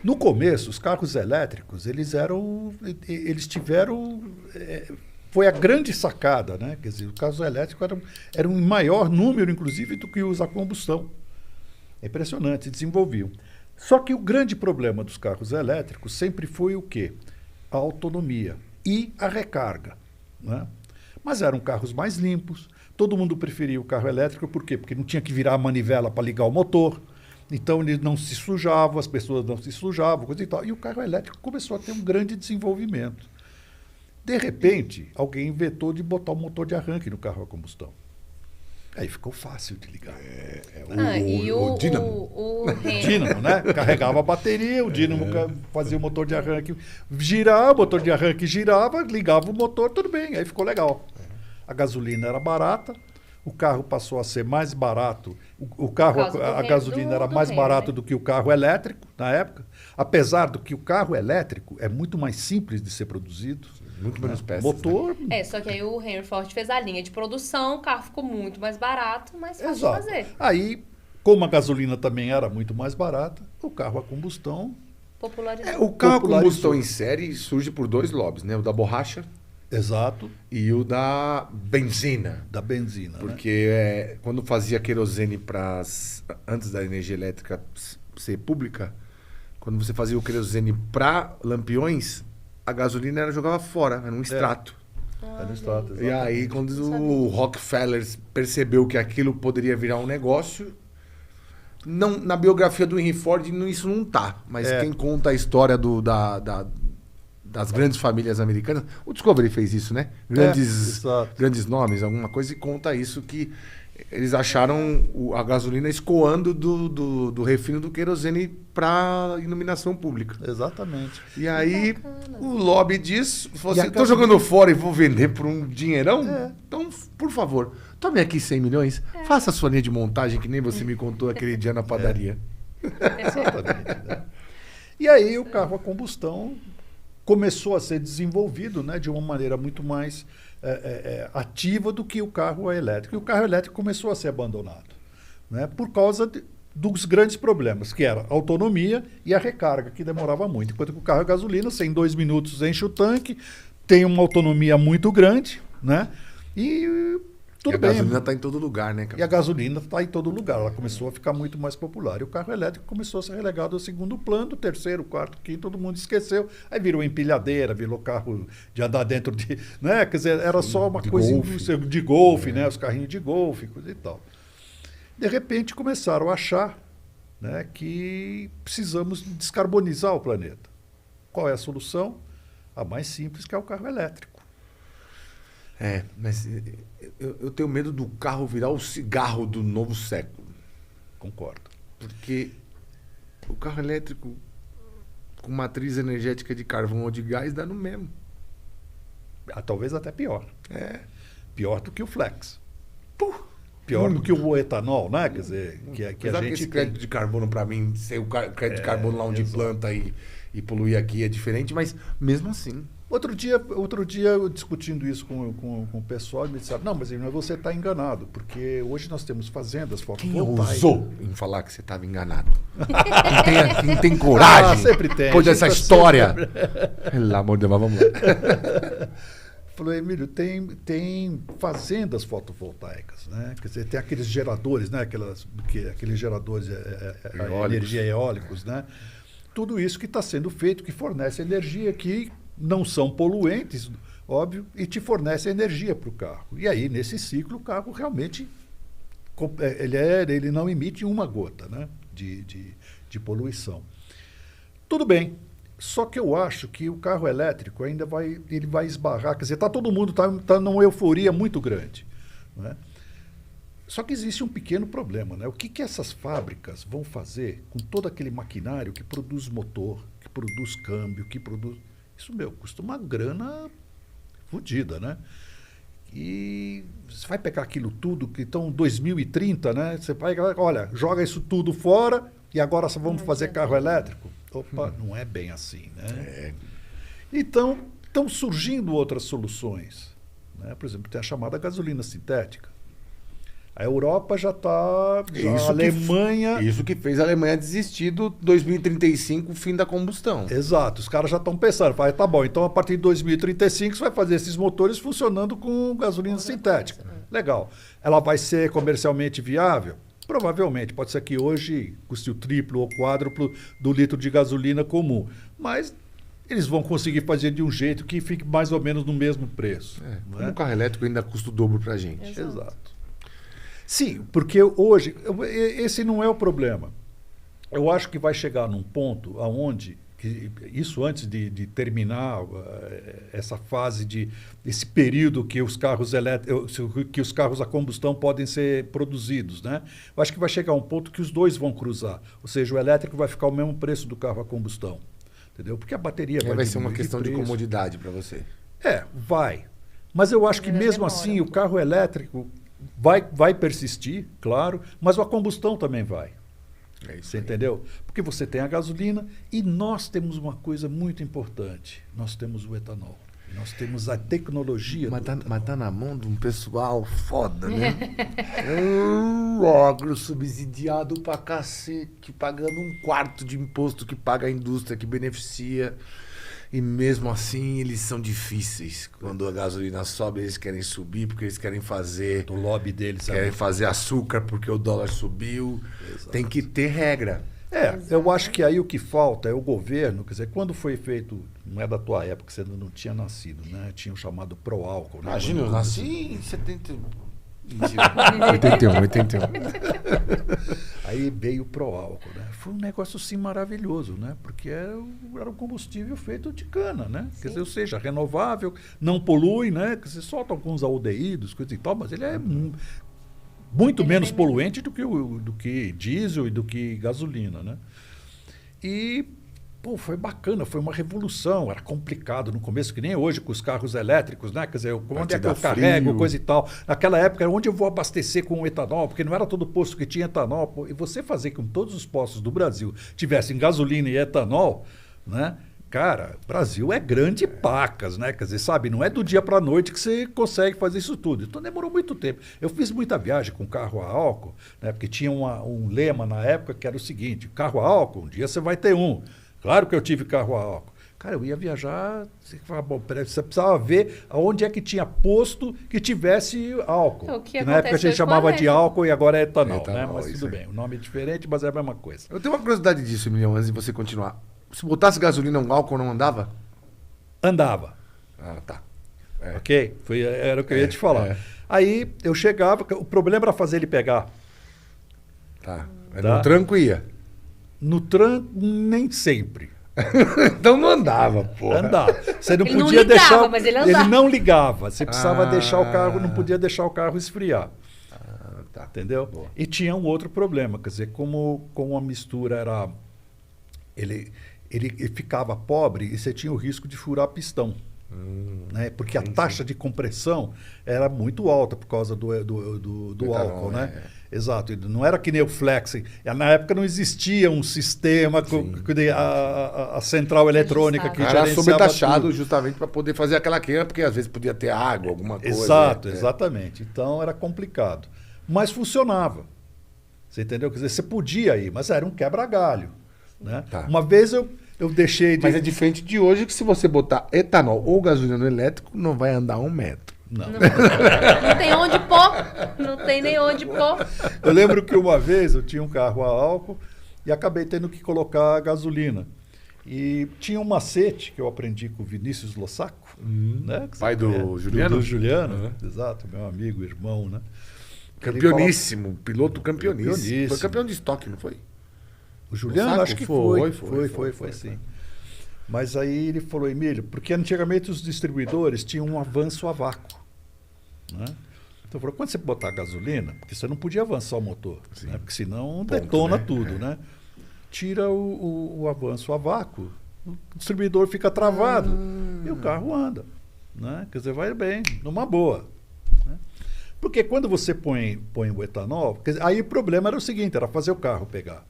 No começo, os carros elétricos, eles tiveram, foi a grande sacada, né? Quer dizer, os carros elétricos eram em maior número, inclusive, do que os a combustão. É impressionante, desenvolviam. Só que o grande problema dos carros elétricos sempre foi o quê? A autonomia e a recarga, né? Mas eram carros mais limpos, todo mundo preferia o carro elétrico, por quê? Porque não tinha que virar a manivela para ligar o motor, então ele não se sujava, as pessoas não se sujavam, coisa e tal. E o carro elétrico começou a ter um grande desenvolvimento. De repente, alguém inventou de botar um motor de arranque no carro a combustão. Aí ficou fácil de ligar. O dínamo. O dínamo, né? Carregava a bateria, o dínamo fazia o motor de arranque girar, o motor de arranque girava, ligava o motor, tudo bem, aí ficou legal. A gasolina era barata, o carro passou a ser mais barato, a gasolina era mais barato do que o carro elétrico na época, apesar do que o carro elétrico é muito mais simples de ser produzido. Muito menos peças. Motor. Só que aí o Henry Ford fez a linha de produção, o carro ficou muito mais barato, mais fácil de fazer. Aí, como a gasolina também era muito mais barata, o carro a combustão popularizou. O carro a combustão em série surge por dois lobbies, né? O da borracha. Exato. E o da benzina. Da benzina. Porque quando fazia querosene antes da energia elétrica ser pública, quando você fazia o querosene para lampiões, a gasolina jogava fora, era um extrato. Era um extrato, exatamente. E aí, quando o Rockefeller percebeu que aquilo poderia virar um negócio, não, na biografia do Henry Ford isso não tá. Mas quem conta a história das grandes famílias americanas, o Discovery fez isso, né? Grandes nomes, alguma coisa, e conta isso, que eles acharam a gasolina escoando do refino do querosene para iluminação pública. Exatamente. E aí o lobby diz, estou jogando fora e vou vender por um dinheirão? Então, por favor, tome aqui 100 milhões, faça a sua linha de montagem, que nem você me contou aquele dia na padaria. Exatamente. Né? E aí o carro a combustão começou a ser desenvolvido, né, de uma maneira muito mais ativa do que o carro elétrico. E o carro elétrico começou a ser abandonado, né, por causa dos grandes problemas, que era a autonomia e a recarga, que demorava muito. Enquanto que o carro a gasolina, você em 2 minutos enche o tanque, tem uma autonomia muito grande, né, e tudo bem. A gasolina está em todo lugar, né, cara? E a gasolina está em todo lugar. Ela começou a ficar muito mais popular. E o carro elétrico começou a ser relegado ao segundo plano, terceiro, quarto, quinto, todo mundo esqueceu. Aí virou empilhadeira, virou carro de andar dentro de... Né? Quer dizer, era só uma coisa de golfe, né? Os carrinhos de golfe, coisa e tal. De repente começaram a achar, né, que precisamos descarbonizar o planeta. Qual é a solução? A mais simples, que é o carro elétrico. Mas eu tenho medo do carro virar o cigarro do novo século. Concordo. Porque o carro elétrico com matriz energética de carvão ou de gás dá no mesmo. Talvez até pior. Pior do que o flex. Pior do que o etanol, né? Quer dizer, que a gente esse crédito de carbono, para mim, ser o crédito de carbono lá onde planta e poluir aqui é diferente, mas mesmo assim... Outro dia, eu discutindo isso com o pessoal, me disseram, não, mas você está enganado, porque hoje nós temos fazendas fotovoltaicas. Quem ousou em falar que você estava enganado? Quem tem coragem? Sempre tem. Depois dessa história. Pelo amor de Deus, vamos lá. Falei, Emílio, tem fazendas fotovoltaicas, né? Quer dizer, tem aqueles geradores, né? Aqueles geradores de energia eólicos, né? Tudo isso que está sendo feito, que fornece energia que não são poluentes, óbvio, e te fornece energia para o carro. E aí, nesse ciclo, o carro realmente ele não emite uma gota, né, de poluição. Tudo bem, só que eu acho que o carro elétrico ainda vai esbarrar, quer dizer, todo mundo está numa euforia muito grande, né? Só que existe um pequeno problema, né? O que essas fábricas vão fazer com todo aquele maquinário que produz motor, que produz câmbio, que produz... Isso, custa uma grana fodida, né? E você vai pegar aquilo tudo, que então 2030, né? Você vai, olha, joga isso tudo fora e agora só vamos fazer carro elétrico. Opa, não é bem assim, né? Então, estão surgindo outras soluções, né? Por exemplo, tem a chamada gasolina sintética. A Europa já está... A Alemanha... Isso que fez a Alemanha desistir do 2035, o fim da combustão. Exato. Os caras já estão pensando. Fala, tá bom, então a partir de 2035 você vai fazer esses motores funcionando com gasolina sintética. Legal. Ela vai ser comercialmente viável? Provavelmente. Pode ser que hoje custe o triplo ou quádruplo do litro de gasolina comum. Mas eles vão conseguir fazer de um jeito que fique mais ou menos no mesmo preço. Como o carro elétrico ainda custa o dobro para a gente. Exato. Sim, porque hoje, esse não é o problema. Eu acho que vai chegar num ponto aonde, isso antes de terminar essa fase esse período que os carros que os carros a combustão podem ser produzidos, né? Eu acho que vai chegar um ponto que os dois vão cruzar. Ou seja, o elétrico vai ficar o mesmo preço do carro a combustão. Entendeu? Porque a bateria vai ser uma questão de comodidade para você. Vai. Mas eu acho que mesmo assim o carro elétrico vai persistir, claro, mas a combustão também vai. Você entendeu? Porque você tem a gasolina e nós temos uma coisa muito importante. Nós temos o etanol. Nós temos a tecnologia. Mas tá na mão de um pessoal foda, né? Agro subsidiado pra cacete, pagando 1/4 de imposto que paga a indústria, que beneficia. E mesmo assim eles são difíceis. Quando a gasolina sobe, eles querem subir porque eles querem fazer... O lobby deles. Querem fazer açúcar porque o dólar subiu. Exato. Tem que ter regra. Eu acho que aí o que falta é o governo. Quer dizer, quando foi feito... Não é da tua época, você ainda não tinha nascido, né? Tinha o chamado Proálcool. Né? Imagina, eu nasci em 71. Mentira. 81. Aí veio o Proálcool, né? Foi um negócio assim maravilhoso, né? Porque era um combustível feito de cana, né? Quer dizer, ou seja, renovável, não polui, né? Quer dizer, solta alguns aldeídos, coisa e tal, mas ele é muito menos poluente do que diesel e do que gasolina, né? E foi bacana, foi uma revolução, era complicado no começo, que nem hoje com os carros elétricos, né? Quer dizer, onde é que eu carrego, coisa e tal. Naquela época era onde eu vou abastecer com etanol, porque não era todo posto que tinha etanol. E você fazer com que todos os postos do Brasil tivessem gasolina e etanol, né? Cara, o Brasil é grande pacas, né? Quer dizer, sabe, não é do dia para a noite que você consegue fazer isso tudo. Então demorou muito tempo. Eu fiz muita viagem com carro a álcool, né? Porque tinha um lema na época que era o seguinte: carro a álcool, um dia você vai ter um. Claro que eu tive carro a álcool. Cara, eu ia viajar, você precisava ver aonde é que tinha posto que tivesse álcool. Que na época a gente chamava de álcool e agora é etanol, né? Mas tudo bem, o nome é diferente, mas é a mesma coisa. Eu tenho uma curiosidade disso, Emiliano, antes de você continuar. Se botasse gasolina no álcool, não andava? Andava. Ah, tá. Ok? Era o que eu ia te falar. Aí eu chegava, o problema era fazer ele pegar. Tá. No tranco ia? No tranco, nem sempre. Então não andava, porra. Andava. Você não ele podia não ligava, deixar. Mas ele andava. Ele não ligava. Você precisava deixar o carro, não podia deixar o carro esfriar. Tá. Entendeu? Boa. E tinha um outro problema, quer dizer, como a mistura era. Ele ficava pobre e você tinha o risco de furar pistão. Né? Porque a taxa de compressão era muito alta por causa do álcool, né? Exato. Não era que nem o Flexing. Na época não existia um sistema, a central eletrônica que era sobretaxado justamente para poder fazer aquela queima, porque às vezes podia ter água, alguma coisa. Exato, exatamente. Então era complicado. Mas funcionava. Você entendeu? Quer dizer, você podia ir, mas era um quebra-galho. Né? Tá. Uma vez eu deixei de... Mas é diferente de hoje que se você botar etanol ou gasolina no elétrico, não vai andar 1 metro. Não tem onde pôr. Não tem nem onde pôr. Eu lembro que uma vez eu tinha um carro a álcool e acabei tendo que colocar gasolina. E tinha um macete que eu aprendi com o Vinícius Lossaco. Né? Pai do Juliano? Do Juliano, exato, meu amigo, irmão. Né? Campeoníssimo, piloto campeoníssimo. Foi campeão de estoque, não foi? O Juliano, acho que foi sim. Mas aí ele falou, Emílio, porque antigamente os distribuidores tinham um avanço a vácuo. Né? Então falou, quando você botar gasolina, porque você não podia avançar o motor, né? Porque senão detona tudo, né? Tira o avanço a vácuo, o distribuidor fica travado e o carro anda. Né? Quer dizer, vai bem, numa boa. Né? Porque quando você põe o etanol, aí o problema era o seguinte, era fazer o carro pegar.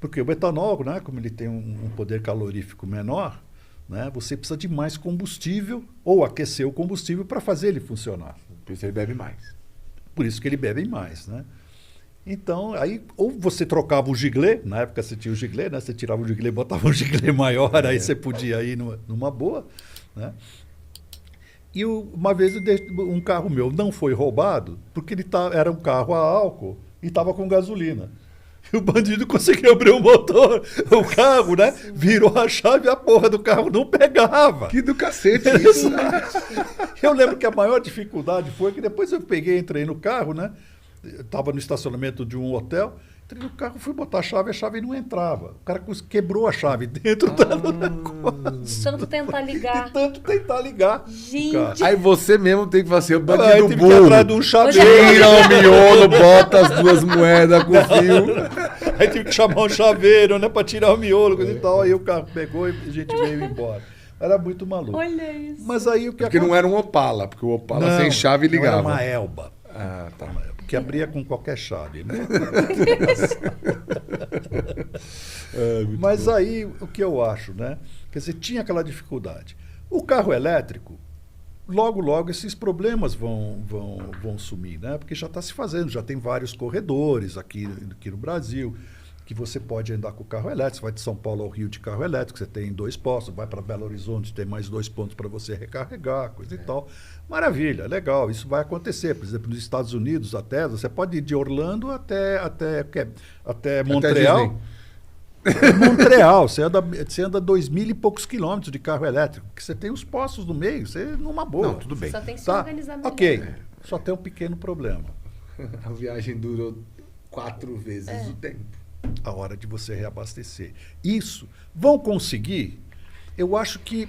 Porque o etanol, né, como ele tem um poder calorífico menor, né, você precisa de mais combustível ou aquecer o combustível para fazer ele funcionar. Por isso ele bebe mais. Por isso que eles bebem mais, né? Então, aí, ou você trocava o giglê, na época você tinha o giglê, né? Você tirava o giglê, botava um giglê maior, aí você podia ir numa boa, né? E uma vez um carro meu não foi roubado, porque era um carro a álcool e estava com gasolina. E o bandido conseguiu abrir o motor, o carro, né? Virou a chave e a porra do carro não pegava. Que do cacete isso. Eu lembro que a maior dificuldade foi que depois eu entrei no carro, né? Estava no estacionamento de um hotel, entrei no carro, fui botar a chave não entrava. O cara quebrou a chave dentro do negócio. Tanto tentar ligar. De tanto tentar ligar. Gente. Aí você mesmo tem que fazer o Aí bandido tive que ir atrás de burro. um chaveiro. Tira o miolo, bota as duas moedas com fio. Aí tive que chamar um chaveiro, né? Pra tirar o miolo, coisa e tal. Aí o carro pegou e a gente veio embora. Era muito maluco. Olha isso. Mas aí o que Porque não era um Opala, porque o Opala Não, sem chave não era ligava. uma Elba. Ah, tá. Que abria com qualquer chave, né? Mas aí, o que eu acho, né? Quer dizer, tinha aquela dificuldade. O carro elétrico, logo esses problemas vão sumir, né? Porque já está se fazendo, já tem vários corredores aqui no Brasil, que você pode andar com o carro elétrico. Você vai de São Paulo ao Rio de carro elétrico, você tem 2 postos, vai para Belo Horizonte, tem mais 2 pontos para você recarregar, coisa e tal. Maravilha, legal, isso vai acontecer. Por exemplo, nos Estados Unidos até, você pode ir de Orlando até Montreal. Montreal, você anda 2.000 e poucos quilômetros de carro elétrico, porque você tem os postos no meio, você numa boa. Não, tudo bem. Só tem que se Tá? organizar melhor. Ok, só tem um pequeno problema. A viagem durou 4 vezes o tempo. A hora de você reabastecer. Isso, vão conseguir? Eu acho que,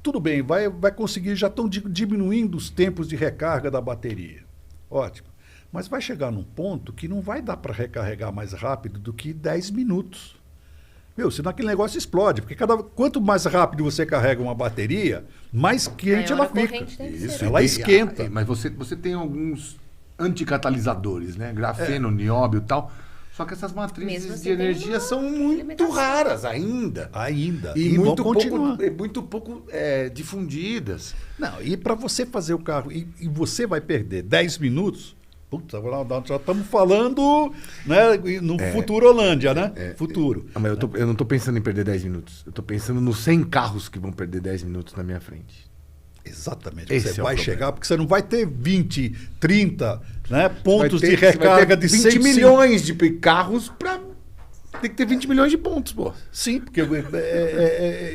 tudo bem, vai conseguir, já estão diminuindo os tempos de recarga da bateria. Ótimo. Mas vai chegar num ponto que não vai dar para recarregar mais rápido do que 10 minutos. Meu, senão aquele negócio explode, porque quanto mais rápido você carrega uma bateria, mais quente ela fica. Isso, Ela esquenta. Mas você tem alguns anticatalisadores, né? Grafeno, nióbio e tal. Só que essas matrizes assim de energia são muito raras ainda. E muito pouco difundidas. Não, e para você fazer o carro, e você vai perder 10 minutos, puta, já estamos falando, né, no futuro Holândia, né? Futuro. Mas eu não estou pensando em perder 10 minutos. Eu estou pensando nos 100 carros que vão perder 10 minutos na minha frente. Exatamente. Esse você é vai o chegar, porque você não vai ter 20, 30 pontos de recarga vai ter de 20 105. milhões de carros para... Tem que ter 20 milhões de pontos, pô. Sim, porque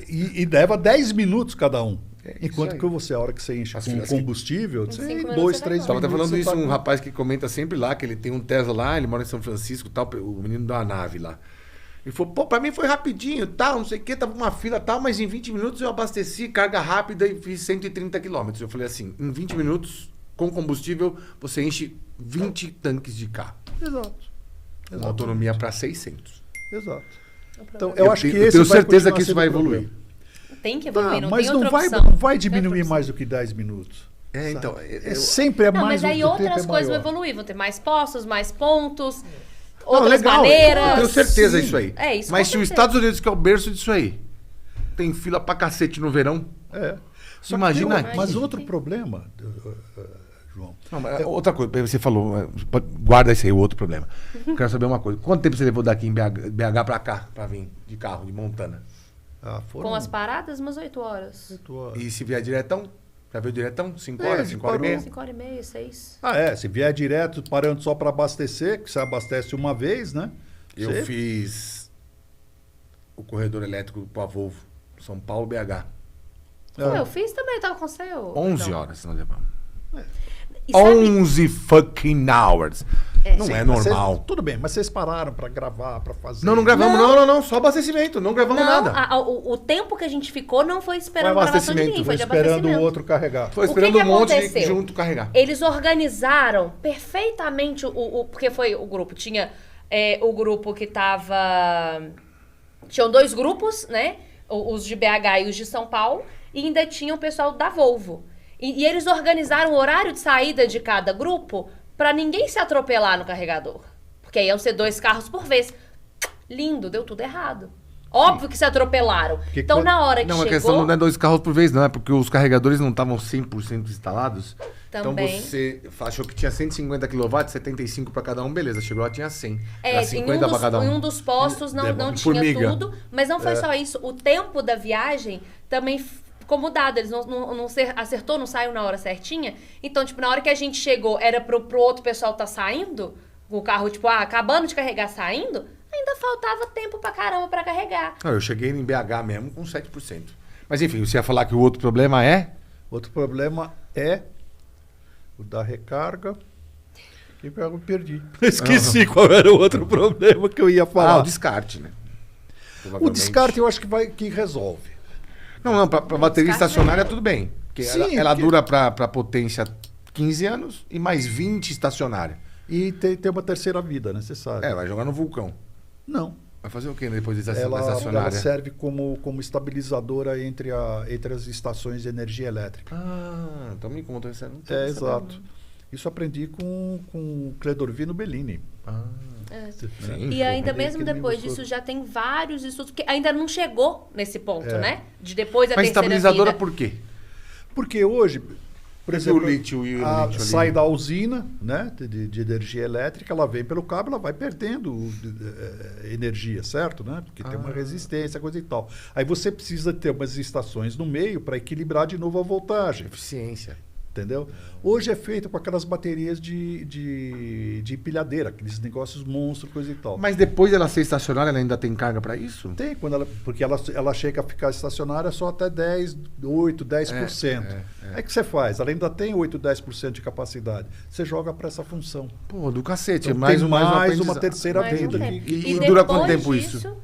e leva 10 minutos cada um. Enquanto aí. que você, a hora que você enche com combustível, você em 2, 3 5 minutos minutos. você Estava até falando você isso, tá um com- rapaz que comenta sempre lá, que ele tem um Tesla lá, ele mora em São Francisco, tal, o menino da nave lá. Ele falou, pô, pra mim foi rapidinho, tal, não sei o que, tava uma fila tal, mas em 20 minutos eu abasteci, carga rápida e fiz 130 quilômetros. Eu falei assim, em 20 minutos, com combustível, você enche 20 tanques de carro. Exato. Uma autonomia para 600. Exato. Então, eu acho que esse tenho vai certeza continuar que isso sendo vai o problema. evoluir. Tem que evoluir, não mas tem não outra vai, opção. não vai Não tem diminuir outra mais opção. do que 10 minutos. Então, Sempre é Não, mais mas aí o tempo outras é coisas vão maior. evoluir. Vão ter mais postos, mais pontos, Não, outras legal, maneiras. eu tenho certeza Sim. isso aí. É, isso Mas com se os certeza. Estados Unidos, que é o berço disso aí, tem fila pra cacete no verão, É. Só que Imagina tem mas aqui. outro problema, João. não, mas outra coisa, você falou, guarda esse aí, o outro problema. Quero saber uma coisa. Quanto tempo você levou daqui em BH pra cá, pra vir de carro, de Montana? Foram Com as paradas, umas 8 horas. 8 horas. E se vier diretão? Já veio diretão? 5 horas, 5 horas e meia? 5 horas e meia, 6. Se vier direto, parando só para abastecer, que você abastece uma vez, né? Eu Você- fiz o corredor elétrico com a Volvo, São Paulo, BH. Eu fiz também, tava com o seu. 11 Não. horas nós levamos. E sabe- 11 fucking hours. Não Sim, é mas normal. tudo bem, mas vocês pararam para gravar, para fazer. Não gravamos, não, só abastecimento, não gravamos Não, nada. o tempo que a gente ficou não foi Foi esperando gravação de abastecimento, ninguém, Foi foi de esperando o abastecimento. outro carregar. Foi O que esperando que um monte de aconteceu? junto carregar. Eles organizaram perfeitamente porque foi o grupo. Tinha o grupo que tava... Tinham 2 grupos, né? Os de BH e os de São Paulo. E ainda tinha o pessoal da Volvo. E eles organizaram o horário de saída de cada grupo pra ninguém se atropelar no carregador. Porque aí iam ser 2 carros por vez. Lindo, deu tudo errado. Óbvio que se atropelaram. Então, na hora que não, chegou... a questão não é 2 carros por vez, não. É porque os carregadores não estavam 100% instalados. Também. Então você achou que tinha 150 kW, 75 para cada um, beleza. Chegou lá, tinha 100. É, Era 50 para cada um. Em um dos postos não tinha Formiga. tudo. Mas não foi só isso. O tempo da viagem também ficou mudado. Eles não acertou, não saiu na hora certinha. Então, tipo, na hora que a gente chegou, era pro outro pessoal tá saindo, o carro, tipo, acabando de carregar, saindo, ainda faltava tempo pra caramba pra carregar. Não, eu cheguei em BH mesmo com 7%. Mas enfim, você ia falar que o outro problema é? Outro problema é o da recarga. E eu perdi. Esqueci qual era o outro problema que eu ia falar. O descarte, né? O descarte eu acho que resolve. Não, pra bateria estacionária tudo bem. Porque Sim, ela dura pra potência 15 anos e mais 20 estacionária. E tem uma terceira vida necessária. Vai jogar no vulcão. Não. Vai fazer o quê depois da Ela estacionária? serve como estabilizadora entre as estações de energia elétrica. Então me conta isso. Exato. Isso aprendi com o Cledorvino Bellini. Sim, E ainda ele mesmo que me depois mostrou. disso já tem vários estudos, porque ainda não chegou nesse ponto, né? De depois da Mas terceira estabilizadora vida. por quê? Porque hoje, por E exemplo, o lítio e o lítio ali? sai da usina, né, de energia elétrica, ela vem pelo cabo, ela vai perdendo energia, certo? Né? Porque tem uma resistência, coisa e tal. Aí você precisa ter umas estações no meio para equilibrar de novo a voltagem. Eficiência. Entendeu? Hoje é feito com aquelas baterias de empilhadeira, aqueles negócios monstros, coisa e tal. Mas depois dela ser estacionária, ela ainda tem carga para isso? Tem, porque ela chega a ficar estacionária só até 8, 10%. Aí que você faz? Ela ainda tem 8, 10% de capacidade. Você joga para essa função. Pô, do cacete. Então, mais tem uma uma terceira Mais um vida. tempo. E dura quanto depois tempo isso?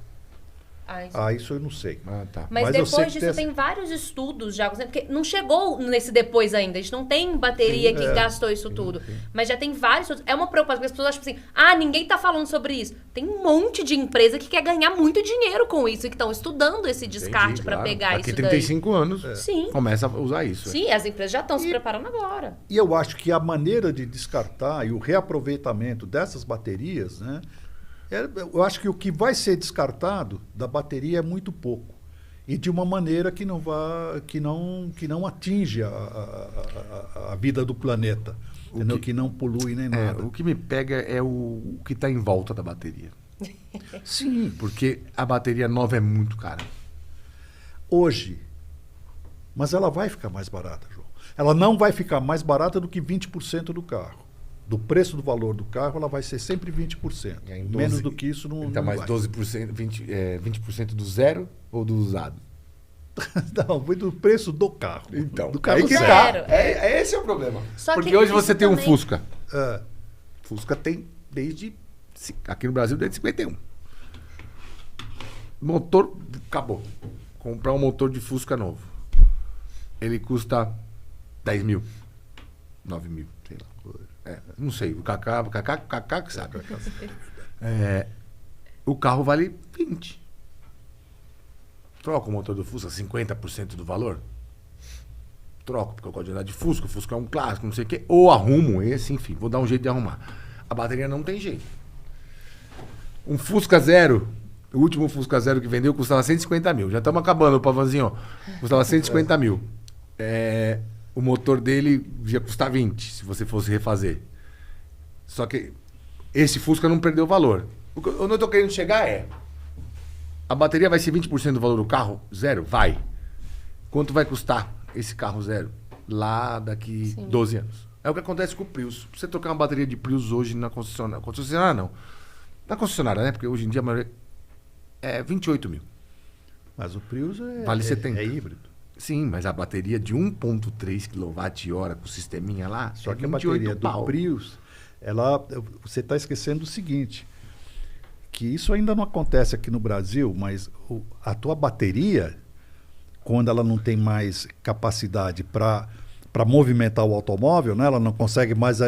Isso eu não sei. Tá. Mas Mas eu sei depois que disso tem vários estudos já, porque não chegou nesse depois ainda. A gente não tem bateria que gastou isso tudo. Mas já tem vários estudos. É uma preocupação, porque as pessoas acham assim, ninguém tá falando sobre isso. Tem um monte de empresa que quer ganhar muito dinheiro com isso e que estão estudando esse descarte para pegar Daqui isso 35 anos, Sim. começa a usar isso. Sim, as empresas já estão se preparando agora. E eu acho que a maneira de descartar e o reaproveitamento dessas baterias, né? Eu acho que o que vai ser descartado da bateria é muito pouco. E de uma maneira que não atinge a vida do planeta. Entendeu? Que não polui nem nada. O que me pega é o que está em volta da bateria. Sim. Porque a bateria nova é muito cara. Hoje. Mas ela vai ficar mais barata, João. Ela não vai ficar mais barata do que 20% do carro. Do preço do valor do carro, ela vai ser sempre 20%. Menos do que isso não Então, não mais vai. 12%, 20% do zero ou do usado? Não, foi do preço do carro. Então, do carro aí que zero. tá. Esse é o problema. Só Porque que hoje isso você tem um também- Fusca. É. Fusca tem desde... Aqui no Brasil, desde 51. Motor, acabou. Comprar um motor de Fusca novo. Ele custa 10 mil. 9 mil, sei lá. Não sei, o Kaká que sabe. O carro vale 20. Troca o motor do Fusca 50% do valor? Troco, porque eu gosto de andar de Fusca. O Fusca é um clássico, não sei o quê. Ou arrumo esse, enfim, vou dar um jeito de arrumar. A bateria não tem jeito. Um Fusca Zero, o último Fusca Zero que vendeu custava 150 mil. Já estamos acabando, o Pavanzinho, ó. Custava 150 mil. O motor dele ia custar 20, se você fosse refazer. Só que esse Fusca não perdeu valor. Onde eu tô querendo chegar a bateria vai ser 20% do valor do carro? Zero? Vai. Quanto vai custar esse carro zero? Lá daqui 12 anos. É o que acontece com o Prius. Pra você trocar uma bateria de Prius hoje na concessionária. Concessionária não. Na concessionária, né? Porque hoje em dia a maioria é 28 mil. Mas o Prius Vale 70. é híbrido. Sim, mas a bateria de 1.3 kWh com o sisteminha lá, Só que a 28 bateria pau. do Prius, você está esquecendo o seguinte, que isso ainda não acontece aqui no Brasil, mas a tua bateria, quando ela não tem mais capacidade para movimentar o automóvel, né? Ela não consegue mais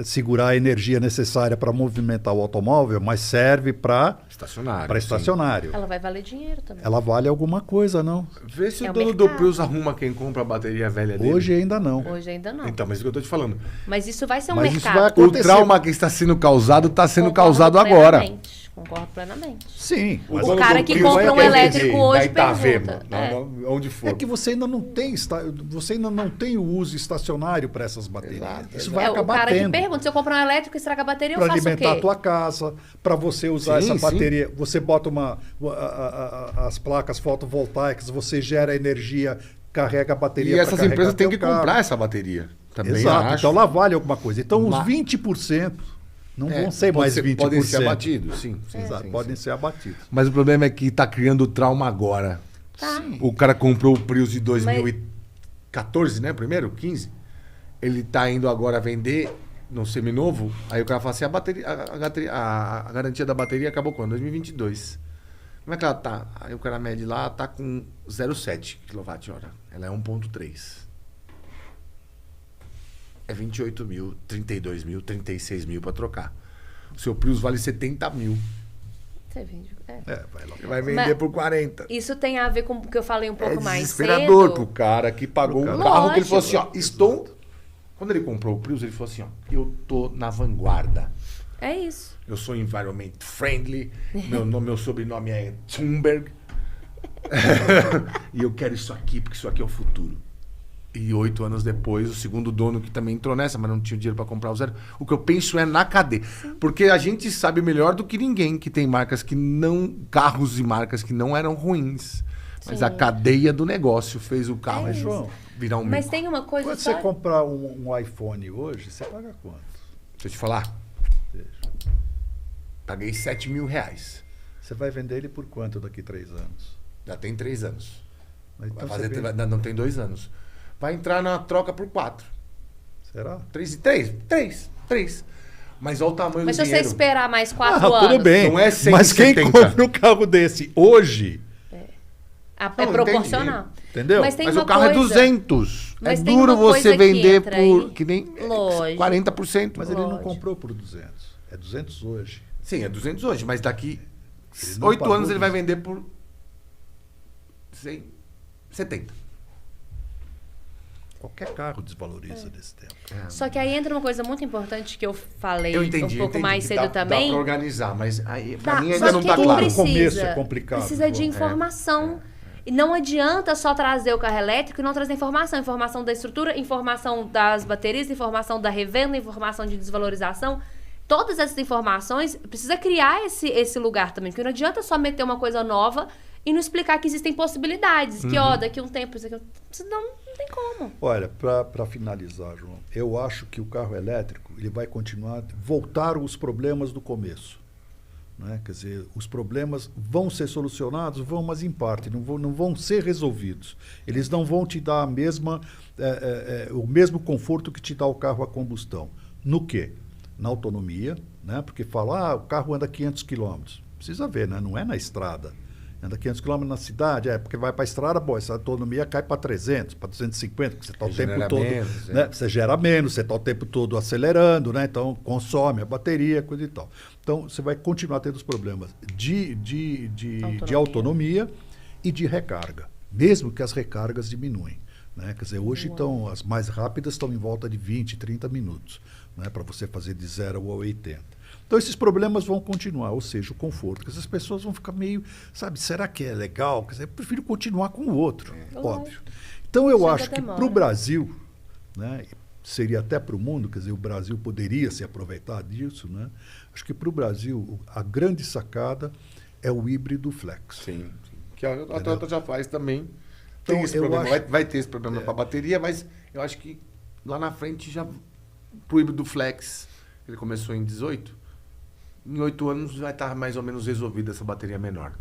segurar a energia necessária para movimentar o automóvel, mas serve para Estacionário. estacionário. Ela vai valer dinheiro também. Ela vale alguma coisa, não? Vê se É o o dono do mercado. Prius arruma quem compra a bateria velha dele. Hoje ainda não. Hoje ainda não. Então, mas isso que eu tô te falando. Mas isso vai ser um Mas isso mercado. vai O acontecer. trauma que está sendo causado, está sendo Concordo causado agora. plenamente. Concordo plenamente. Sim. O cara que compra um elétrico hoje pergunta. Onde for. É que você ainda não tem o uso estacionário para essas baterias. Exato, Isso vai acabar o cara tendo. que pergunta, se eu comprar um elétrico e estraga a bateria, eu Para faço o quê? alimentar a tua casa, para você usar Sim, essa bateria. Você bota as placas fotovoltaicas, você gera energia, carrega a bateria. E essas empresas têm que comprar essa bateria. Também Exato. acho. Então lá vale alguma coisa. Então os Lá- 20% não vão ser mais 20%. Podem ser abatidos, sim. Exato, podem ser abatidos. Mas o problema é que tá criando trauma agora. Tá. O cara comprou o Prius de 2014, né? Primeiro, 15. Ele tá indo agora vender no seminovo. Aí o cara fala assim, a garantia da bateria acabou quando? 2022. Como é que ela tá? Aí o cara mede lá, tá com 0,7 kWh. Ela é 1,3. É 28 mil, 32 mil, 36 mil pra trocar. O seu Prius vale 70 mil. Você vende. Vai lá. Ele vai vender Mas- por 40. Isso tem a ver com o que eu falei um pouco mais desesperador cedo. pro cara que pagou Pro um cara. carro que ele falou assim, Lógico. ó, estou... Quando ele comprou o Prius, ele falou assim, ó, eu tô na vanguarda. É isso. Eu sou environment friendly, meu sobrenome é Thunberg. E eu quero isso aqui, porque isso aqui é o futuro. E 8 anos depois, o segundo dono que também entrou nessa, mas não tinha dinheiro para comprar o zero. O que eu penso é na cadeia. Porque a gente sabe melhor do que ninguém que tem marcas que não... Carros e marcas que não eram ruins. Mas Sim. a cadeia do negócio fez o carro Mas, João, virar um Mas mico. tem uma coisa quando só... você comprar um iPhone hoje, você paga quanto? Deixa eu te falar. Deixa. Paguei 7 mil reais. Você vai vender ele por quanto daqui 3 anos? Já tem 3 anos. Mas Vai então fazer, você vende- não tem 2 anos. Vai entrar na troca por 4. Será? 3. Mas olha o tamanho Mas do se você dinheiro. esperar mais 4 anos... tudo bem. Não é Mas quem 170. compra um carro desse hoje, É Não, proporcional. entendeu? Mas tem Mas uma o carro coisa... é 200. Mas é tem duro uma coisa você que vender entra por... aí. Que nem Lógico. 40%. mas ele não Lógico. comprou por 200. É 200 hoje. Sim, é 200 hoje. Mas daqui Ele não 8 pagou anos ele vai 200. vender por 70. Qualquer carro desvaloriza nesse tempo. Só que aí entra uma coisa muito importante que eu falei Eu entendi. um pouco eu entendi mais que cedo dá também. pra organizar, mas aí, pra Tá, mim só ainda não que tá quem claro. precisa, No começo é complicado, precisa de João. informação. E não adianta só trazer o carro elétrico e não trazer informação. Informação da estrutura, informação das baterias, informação da revenda, informação de desvalorização. Todas essas informações, precisa criar esse lugar também. Porque não adianta só meter uma coisa nova e não explicar que existem possibilidades. Que, ó, daqui a um tempo... Isso aqui, senão não tem como. Olha, para finalizar, João, eu acho que o carro elétrico ele vai continuar, voltar os problemas do começo. Né? Quer dizer, os problemas vão ser solucionados, vão, mas em parte, não vão ser resolvidos. Eles não vão te dar o mesmo conforto que te dá o carro a combustão. No quê? Na autonomia, né? Porque fala, o carro anda 500 km. Precisa ver, né? Não é na estrada. Anda 500 km na cidade, porque vai para a estrada, essa autonomia cai para 300, para 250, porque você está o tempo Genera todo... menos, né? é. Você gera menos, você está o tempo todo acelerando, né? Então consome a bateria, coisa e tal. Então você vai continuar tendo os problemas de autonomia e de recarga, mesmo que as recargas diminuem. Né? Quer dizer, hoje as mais rápidas estão em volta de 20, 30 minutos, né? Para você fazer de 0 a 80. Então esses problemas vão continuar, ou seja, o conforto, que essas pessoas vão ficar meio, sabe, será que é legal? Quer dizer, eu prefiro continuar com o outro, óbvio. Então eu Chega acho que demora. para o Brasil, né, seria até para o mundo, quer dizer, o Brasil poderia se aproveitar disso, né? Acho que para o Brasil a grande sacada é o híbrido flex. Sim. Que a Toyota já faz também. Então, Tem esse eu problema. acho- Vai ter esse problema para a bateria, mas eu acho que lá na frente já... Pro híbrido flex, ele começou em 18, em 8 anos vai estar mais ou menos resolvida essa bateria menor.